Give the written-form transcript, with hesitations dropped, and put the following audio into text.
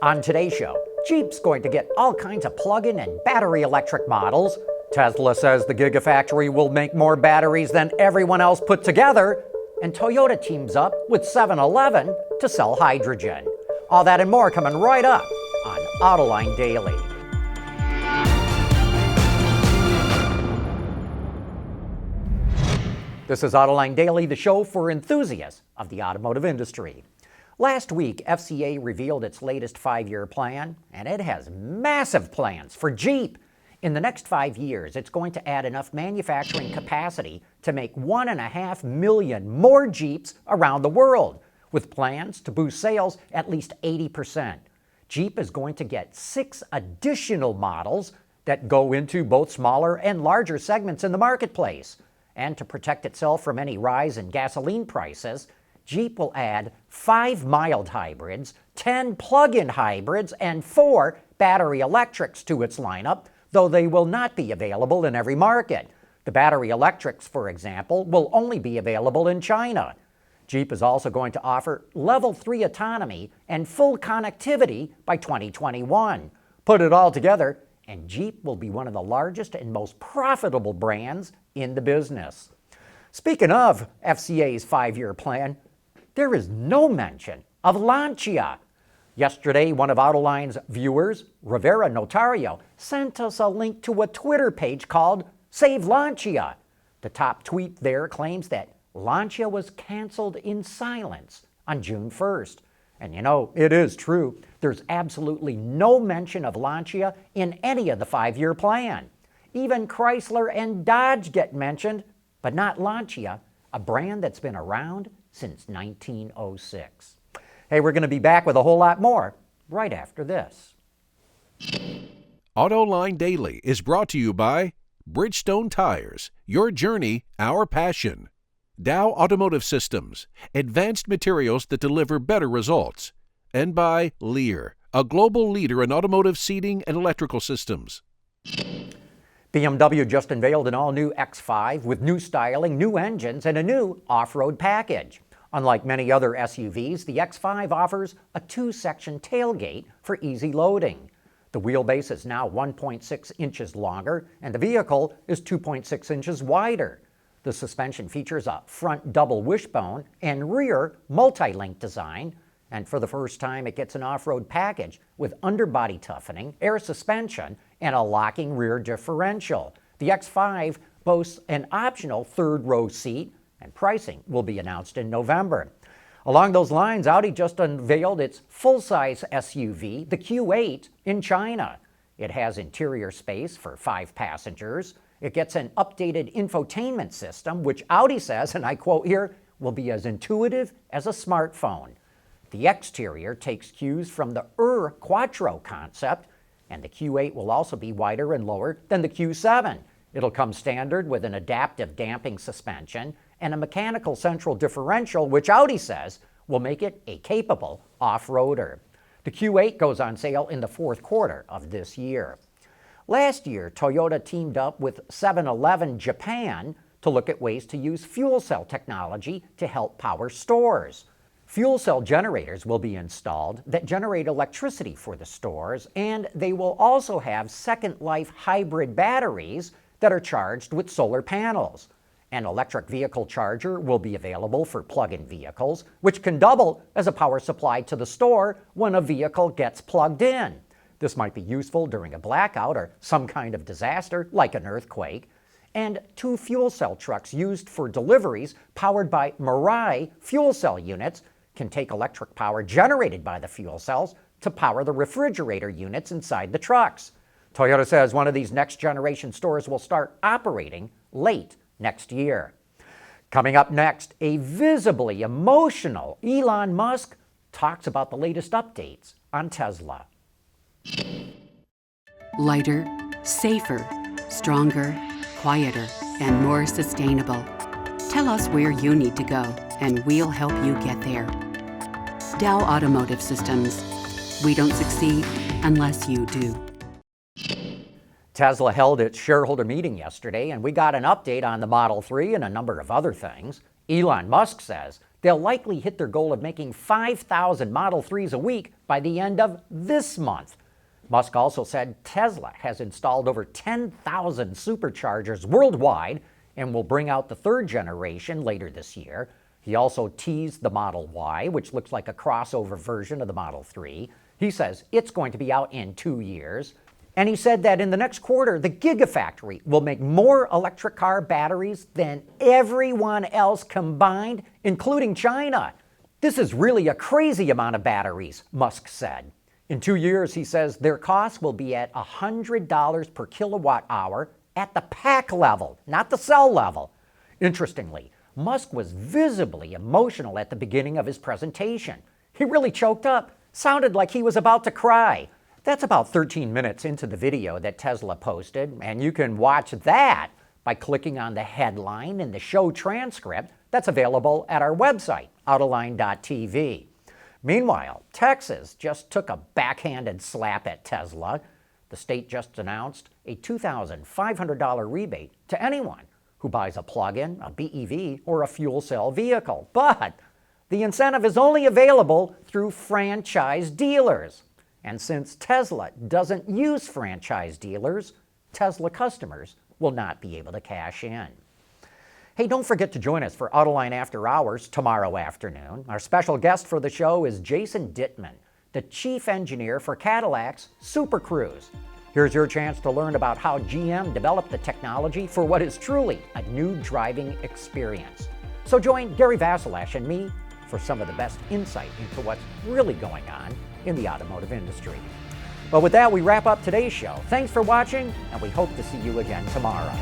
On today's show, Jeep's going to get all kinds of plug-in and battery electric models. Tesla says the Gigafactory will make more batteries than everyone else put together. And Toyota teams up with 7-Eleven to sell hydrogen. All that and more coming right up on Autoline Daily. This is Autoline Daily, the show for enthusiasts of the automotive industry. Last week, FCA revealed its latest 5-year plan, and it has massive plans for Jeep. In the next 5 years, it's going to add enough manufacturing capacity to make 1.5 million more Jeeps around the world, with plans to boost sales at least 80%. Jeep is going to get 6 additional models that go into both smaller and larger segments in the marketplace. And to protect itself from any rise in gasoline prices, Jeep will add 5 mild hybrids, 10 plug-in hybrids, and 4 battery electrics to its lineup, though they will not be available in every market. The battery electrics, for example, will only be available in China. Jeep is also going to offer Level 3 autonomy and full connectivity by 2021. Put it all together, and Jeep will be one of the largest and most profitable brands in the business. Speaking of FCA's 5-year plan, there is no mention of Lancia. Yesterday, one of Autoline's viewers, Rivera Notario, sent us a link to a Twitter page called Save Lancia. The top tweet there claims that Lancia was canceled in silence on June 1st. And you know, it is true. There's absolutely no mention of Lancia in any of the 5-year plan. Even Chrysler and Dodge get mentioned, but not Lancia, a brand that's been around since 1906. Hey, we're going to be back with a whole lot more right after this. Autoline Daily is brought to you by Bridgestone Tires, your journey, our passion. Dow Automotive Systems, advanced materials that deliver better results. And by Lear, a global leader in automotive seating and electrical systems. BMW just unveiled an all-new X5 with new styling, new engines, and a new off-road package. Unlike many other SUVs, the X5 offers a 2-section tailgate for easy loading. The wheelbase is now 1.6 inches longer, and the vehicle is 2.6 inches wider. The suspension features a front double wishbone and rear multi-link design, and for the first time it gets an off-road package with underbody toughening, air suspension, and a locking rear differential. The X5 boasts an optional third-row seat, and pricing will be announced in November. Along those lines, Audi just unveiled its full-size SUV, the Q8, in China. It has interior space for 5 passengers. It gets an updated infotainment system, which Audi says, and I quote here, will be as intuitive as a smartphone. The exterior takes cues from the Quattro concept, and the Q8 will also be wider and lower than the Q7. It'll come standard with an adaptive damping suspension and a mechanical central differential, which Audi says will make it a capable off-roader. The Q8 goes on sale in the 4th quarter of this year. Last year, Toyota teamed up with 7-Eleven Japan to look at ways to use fuel cell technology to help power stores. Fuel cell generators will be installed that generate electricity for the stores, and they will also have second life hybrid batteries that are charged with solar panels. An electric vehicle charger will be available for plug-in vehicles, which can double as a power supply to the store when a vehicle gets plugged in. This might be useful during a blackout or some kind of disaster like an earthquake. And 2 fuel cell trucks used for deliveries powered by Mirai fuel cell units can take electric power generated by the fuel cells to power the refrigerator units inside the trucks. Toyota says one of these next-generation stores will start operating late next year. Coming up next, a visibly emotional Elon Musk talks about the latest updates on Tesla. Lighter, safer, stronger, quieter, and more sustainable. Tell us where you need to go, and we'll help you get there. Dow Automotive Systems. We don't succeed unless you do. Tesla held its shareholder meeting yesterday, and we got an update on the Model 3 and a number of other things. Elon Musk says They'll likely hit their goal of making 5,000 Model 3s a week by the end of this month. Musk also said Tesla has installed over 10,000 superchargers worldwide and will bring out the third generation later this year. He also teased the Model Y, which looks like a crossover version of the Model 3. He says it's going to be out in 2 years. And he said that in the next quarter, the Gigafactory will make more electric car batteries than everyone else combined, including China. This is really a crazy amount of batteries, Musk said. In 2 years, he says their cost will be at $100 per kilowatt hour at the pack level, not the cell level. Interestingly, Musk was visibly emotional at the beginning of his presentation. He really choked up, sounded like he was about to cry. That's about 13 minutes into the video that Tesla posted, and you can watch that by clicking on the headline in the show transcript that's available at our website, Autoline.tv. Meanwhile, Texas just took a backhanded slap at Tesla. The state just announced a $2,500 rebate to anyone who buys a plug-in, a BEV, or a fuel cell vehicle. But the incentive is only available through franchise dealers. And since Tesla doesn't use franchise dealers, Tesla customers will not be able to cash in. Hey, don't forget to join us for Autoline After Hours tomorrow afternoon. Our special guest for the show is Jason Dittman, the chief engineer for Cadillac's Super Cruise. Here's your chance to learn about how GM developed the technology for what is truly a new driving experience. So join Gary Vasilesh and me for some of the best insight into what's really going on in the automotive industry. Well, with that, we wrap up today's show. Thanks for watching, and we hope to see you again tomorrow.